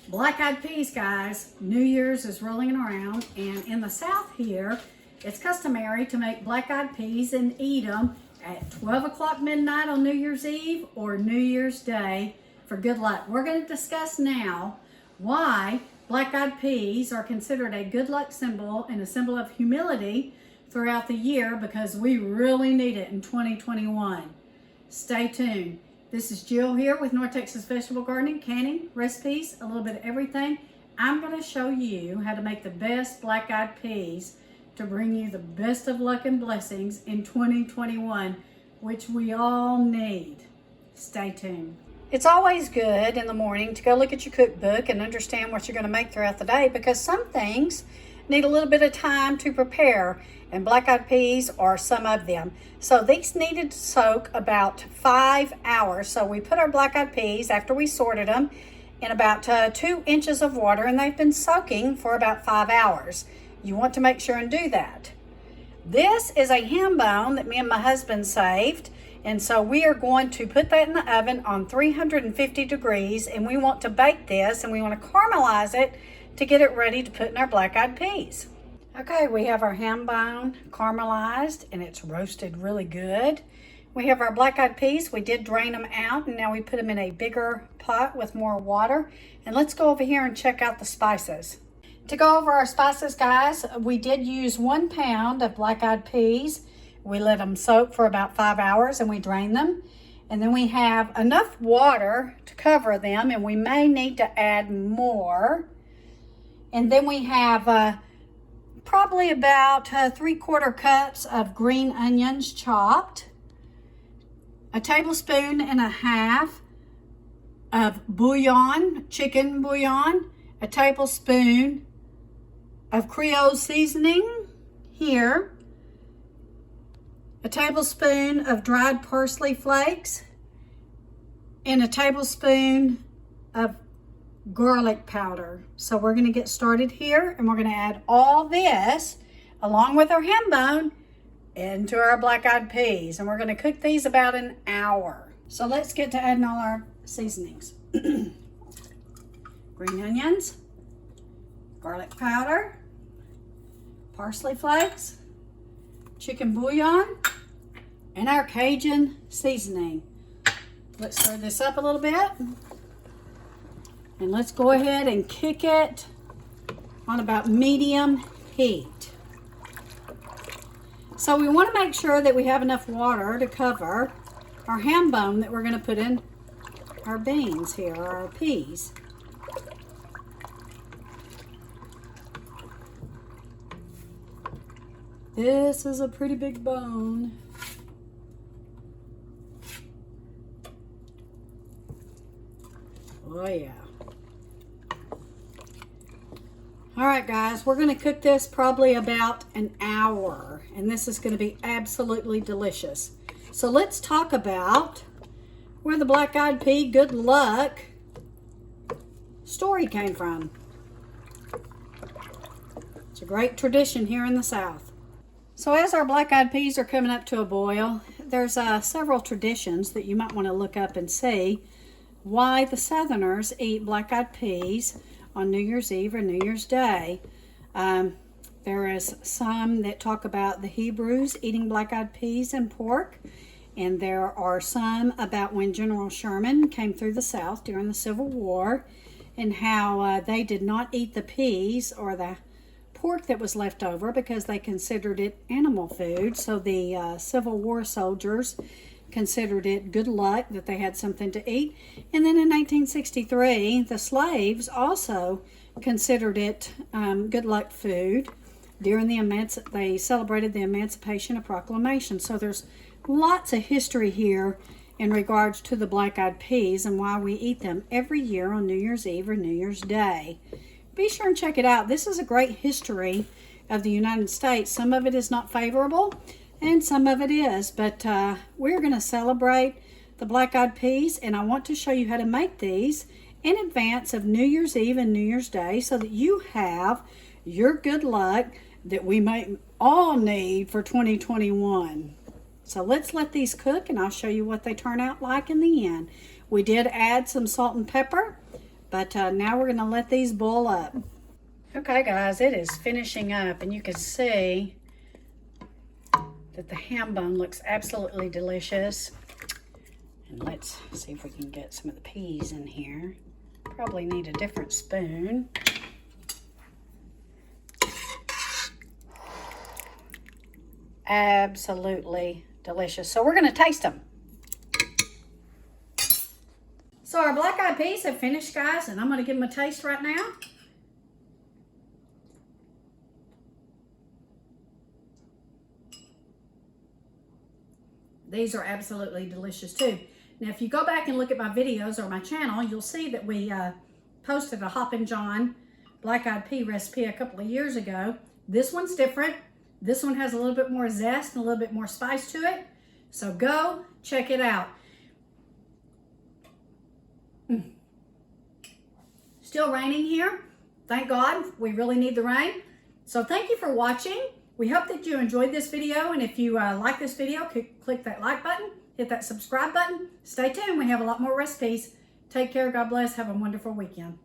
Black-eyed peas, guys. New Year's is rolling around, and in the South here, it's customary to make black-eyed peas and eat them at 12 o'clock midnight on New Year's Eve or New Year's Day for good luck. We're going to discuss now why black-eyed peas are considered a good luck symbol and a symbol of humility throughout the year, because we really need it in 2021. Stay tuned. This is Jill here with North Texas Vegetable Gardening, canning, recipes, a little bit of everything. I'm going to show you how to make the best black-eyed peas to bring you the best of luck and blessings in 2021, which we all need. Stay tuned. It's always good in the morning to go look at your cookbook and understand what you're going to make throughout the day, because some things need a little bit of time to prepare, and black-eyed peas are some of them. So these needed to soak about 5 hours. So we put our black-eyed peas, after we sorted them, in about 2 inches of water, and they've been soaking for about 5 hours. You want to make sure and do that. This is a ham bone that me and my husband saved, and so we are going to put that in the oven on 350 degrees, and we want to bake this, and we want to caramelize it to get it ready to put in our black-eyed peas. Okay, we have our ham bone caramelized and it's roasted really good. We have our black-eyed peas. We did drain them out, and now we put them in a bigger pot with more water. And let's go over here and check out the spices. To go over our spices, guys, we did use 1 pound of black-eyed peas. We let them soak for about 5 hours and we drained them. And then we have enough water to cover them, and we may need to add more. And then we have probably about 3/4 cups of green onions chopped, a 1.5 tablespoons of bouillon, chicken bouillon, a tablespoon of Creole seasoning here, a tablespoon of dried parsley flakes, and a tablespoon of garlic powder. So we're going to get started here, and we're going to add all this along with our ham bone into our black-eyed peas, and we're going to cook these about an hour. So let's get to adding all our seasonings. Green onions, garlic powder, parsley flakes, chicken bouillon, and our Cajun seasoning. Let's stir this up a little bit. And let's go ahead and cook it on about medium heat. So we want to make sure that we have enough water to cover our ham bone that we're going to put in our beans here, or our peas. This is a pretty big bone. Oh yeah. All right, guys, we're going to cook this probably about an hour, and this is going to be absolutely delicious. So let's talk about where the black-eyed pea good luck story came from. It's a great tradition here in the South. So as our black-eyed peas are coming up to a boil, there's several traditions that you might want to look up and see why the Southerners eat black-eyed peas on New Year's Eve or New Year's Day. There is some that talk about the Hebrews eating black-eyed peas and pork, and there are some about when General Sherman came through the South during the Civil War, and how they did not eat the peas or the pork that was left over because they considered it animal food. So the Civil War soldiers considered it good luck that they had something to eat. And then in 1963, the slaves also considered it good luck food. During they celebrated the Emancipation Proclamation. So there's lots of history here in regards to the black-eyed peas and why we eat them every year on New Year's Eve or New Year's Day. Be sure and check it out. This is a great history of the United States. Some of it is not favorable, and some of it is, but we're going to celebrate the black-eyed peas, and I want to show you how to make these in advance of New Year's Eve and New Year's Day so that you have your good luck that we might all need for 2021. So let's let these cook, and I'll show you what they turn out like in the end. We did add some salt and pepper But now we're gonna let these boil up. Okay guys, it is finishing up and you can see that the ham bone looks absolutely delicious. And let's see if we can get some of the peas in here. Probably need a different spoon. Absolutely delicious. So we're gonna taste them. So our black-eyed peas have finished, guys, and I'm gonna give them a taste right now. These are absolutely delicious too. Now, if you go back and look at my videos or my channel, you'll see that we posted a Hoppin' John black-eyed pea recipe a couple of years ago. This one's different. This one has a little bit more zest and a little bit more spice to it. So go check it out. Still raining here. Thank God. We really need the rain. So thank you for watching. We hope that you enjoyed this video, and if you like this video, click that like button, hit that subscribe button. Stay tuned. We have a lot more recipes. Take care. God bless. Have a wonderful weekend.